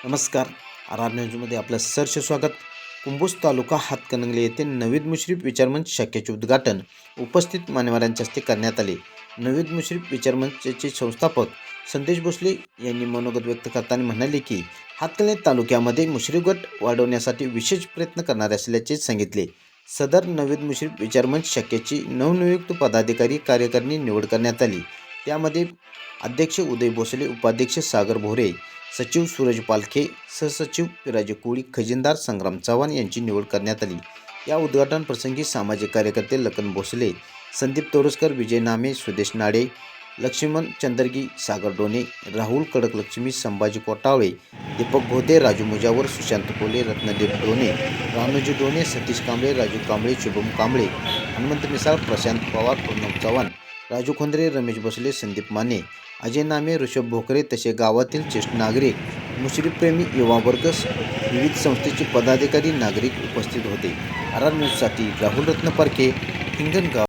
नमस्कार. आर न्यूजमध्ये आपलं सहर्ष स्वागत. कुंभोज तालुका हातकणंगले येथे नवीद मुश्रीफ विचारमंच शाखेचे उद्घाटन उपस्थित मान्यवरांच्या हस्ते करण्यात आले. नवीद मुश्रीफ विचारमंचचे संस्थापक संदेश भोसले यांनी मनोगत व्यक्त करताना म्हणाले की हातकणंगले तालुक्यामध्ये मुश्रीफ गट वाढवण्यासाठी विशेष प्रयत्न करणार असल्याचे सांगितले. सदर नवीद मुश्रीफ विचारमंच शाखेची नवनियुक्त पदाधिकारी कार्यकारिणी निवड करण्यात आली. त्यामध्ये अध्यक्ष उदय भोसले, उपाध्यक्ष सागर भोरे, सचिव सूरज पालखे, सहसचिव पिराजी कोळी, खजिनदार संग्राम चव्हाण यांची निवड करण्यात आली. या उद्घाटन प्रसंगी सामाजिक कार्यकर्ते लखन भोसले, संदीप तोरसकर, विजय नामे, सुदेश नाडे, लक्ष्मण चंदरगी, सागर डोने, राहुल कडकलक्ष्मी, संभाजी कोटावळे, दीपक भोते, राजू मुजावर, सुशांत कोले, रत्नदीप डोने, रानूजी डोने, सतीश कांबळे, राजू कांबळे, शुभम कांबळे, हनुमंत मिसाळ, प्रशांत पवार, पूनम चव्हाण, राजू खोंद्रे, रमेश भोसले, संदीप माने, अजय नामे, ऋषभ भोकरे तसे गावातील ज्येष्ठ नागरिक, मुश्रीफप्रेमी युवा वर्ग, विविध संस्थेचे पदाधिकारी, नागरिक उपस्थित होते. आर न्यूजसाठी राहुल रत्न परके, हिंगणगाव.